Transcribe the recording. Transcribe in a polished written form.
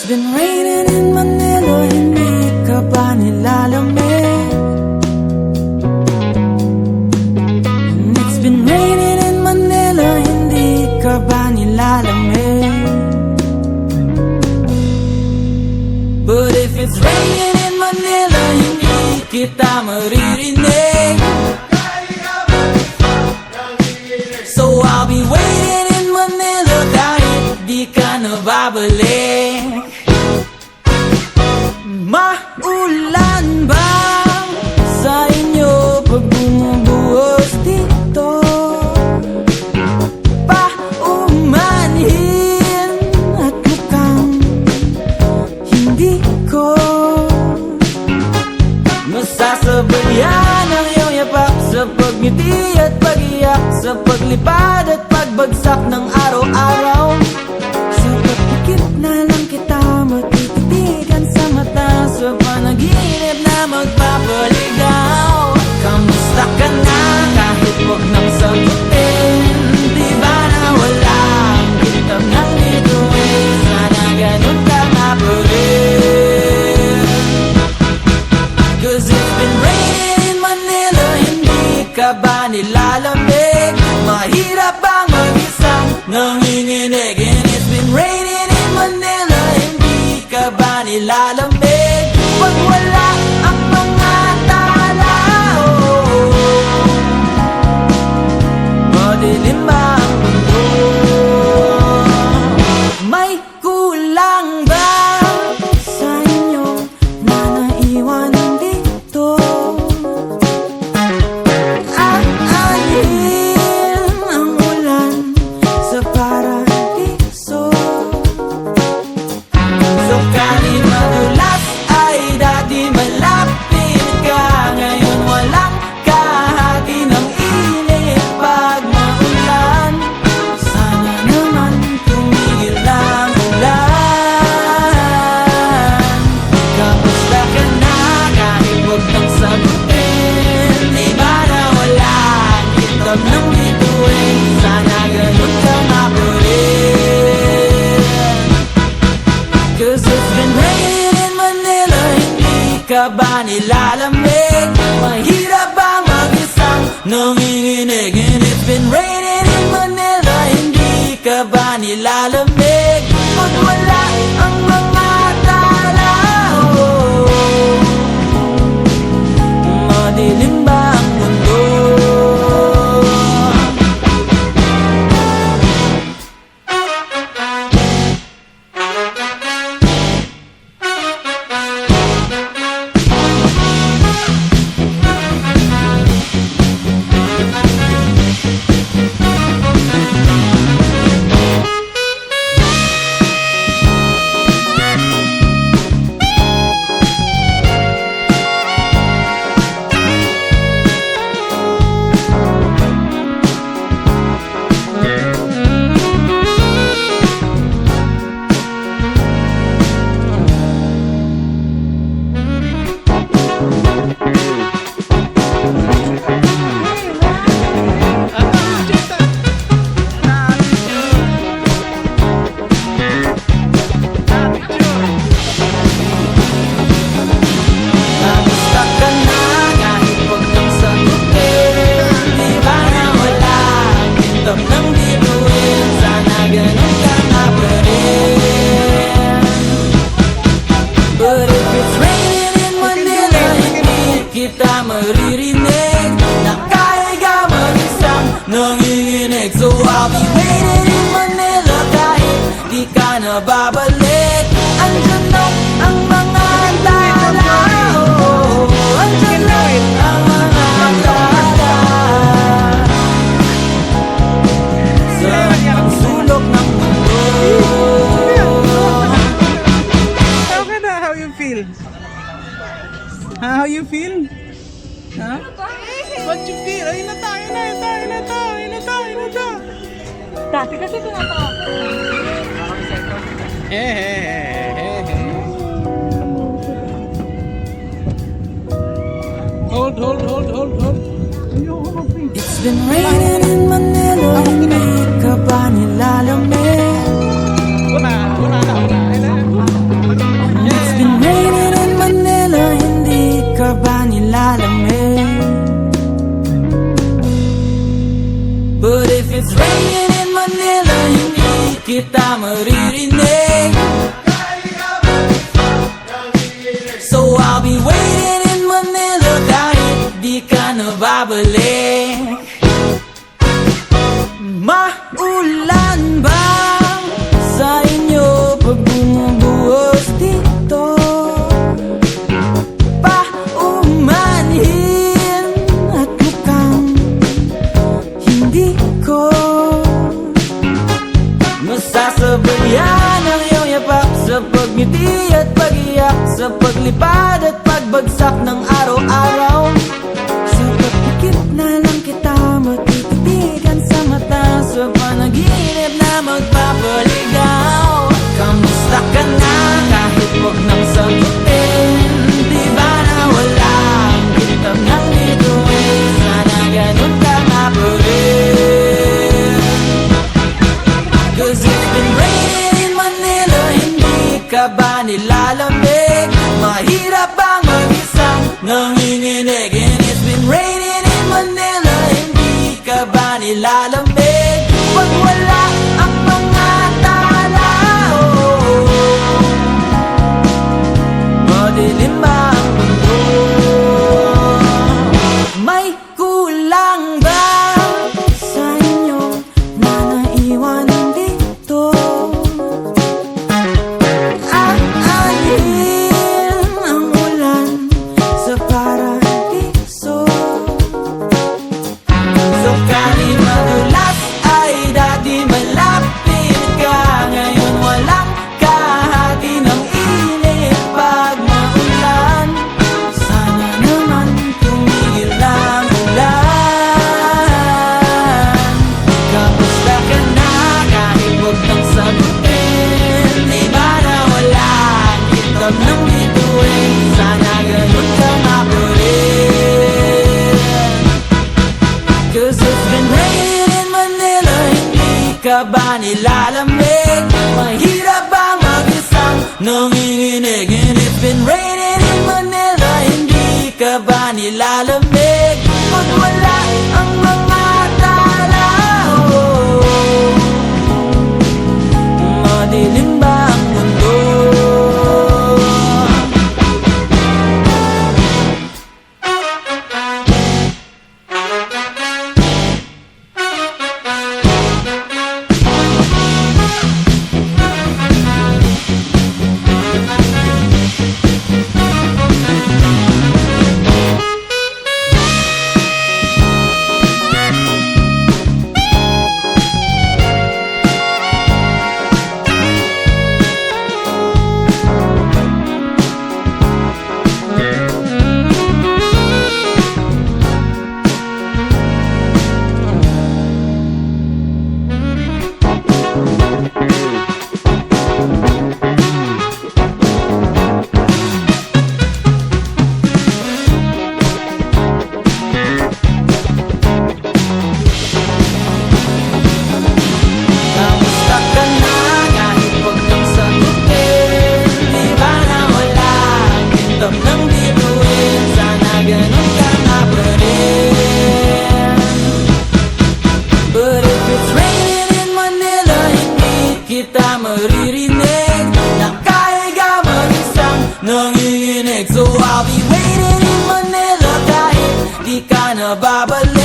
It's been raining in Manila, hindi ka ba nilalamig? And it's been raining in Manila, hindi ka ba nilalamig? But if it's raining in Manila, hindi kita maririnig. So I'll be waiting in Manila kahit di ka nababalik. Maulan ba sa inyo pag bumubuhos dito? Paumanhin at mukhang hindi ko masasabayan ang iyong yapak sa pagngiti at pag-iyak, sa paglipad at pagbagsak ng araw-araw. Sa pagpikit na lang kita matititigan sa mata, sa panaginip na magpapaligaw. Kamusta ka na kahit wag nang sagutin? Di ba na wala ang kitang ng bituin? Sana ganun ka nga pa rin. Cause it's been raining in Manila, hindi ka ba nilalamig? Mahirap bang mag-isang nanginginig? And it's been raining in Manila, hindi ka ba nilalamig? Pag wala ang mga tao, madilim ba ang mundo? May kulang ba sa inyo na naiwan dito? Aanhin ang ulan sa paradiso. Sakali madulas ay dati malapit ka, ngayon walang kahati ng init pag maulan. Sana naman tumigil ang ulan. Kamusta ka na kahit wag nang sagutin? Di ba na wala ang kitab ng bituin? Sana ganun ka nga pa rin. Cause it's been raining in Manila, hindi ka ba nilalamig? Mahirap bang mag-isang nanginginig? And it's been raining in Manila, hindi ka ba nilalamig? Pag wala ang mga tao, madilim ba ang mundo? Kamusta ka na kahit wag nang sagutin? Di ba na wala ang kitab ng bituin? Sana ganun ka nga pa rin. But if it's raining in Manila, hindi kita maririnig. Nakahiga mag-isang nanginginig. So I'll be waiting in Manila kahit di ka nababalik. Andyan na ang mga tao, andyan na ang mga tala sa sulok ng mundo. Okay na, how you feel? How you feel? Huh? What you feel? Ayun na tayo na, ayun na to. Dati kasi tumatawa ko. Hold. It's been raining in Manila, hindi ka ba nilalamig? Una. Manila, hindi kita maririnig. So I'll be waiting in Manila kahit di ka na babalik. Maulan ba sa inyo pag bumubuhos dito? Paumanhin at mukhang hindi ko masasabayan ang iyong yapak sa pagngiti at pag-iyak, sa paglipad at pagbagsak ng araw-araw. Sa pagpikit na lang kita matititigan sa mata, sa panaginip na magpapaligaw. Kamusta ka na kahit huwag nang sagutin? Di ba na wala ang kitang ng bituin? Sana ganun ka nga pa rin. 'Cause it's been raining in Manila, hindi ka ba nilalamig? Mahirap bang mag-isang nanginginig? And it's been raining in Manila, hindi ka ba nilalamig? Pag wala ang mga tao, madilim ba ang mundo? May kulang ba sa inyo na naiwan dito? Aanhin ang ulan sa paradiso. So kahit madulas ay dati malapit ka, ngayon walang kahati ng init pag maulan. Sana naman tumigil ang ulan. Kamusta ka na kahit huwag nang sagutin? Di ba na wala ang kitab ng bituin? Sana ganun ka nga pa rin. 'Cause it's been raining in Manila, hindi ka ba nilalamig? Mahirap bang mag-isang nanginginig? And it's been raining in Manila, hindi ka ba nilalamig? Pag wala ang mga tao, madilim ba ang mundo? Kamusta ka na kahit huwag nang sagutin? Di ba na wala ang kitab ng bituin? Sana ganun ka nga pa rin. But if it's raining in Manila, hindi kita maririnig. Nakahiga mag-isang nanginginig. So I'll be waiting in Manila kahit di ka na babalik.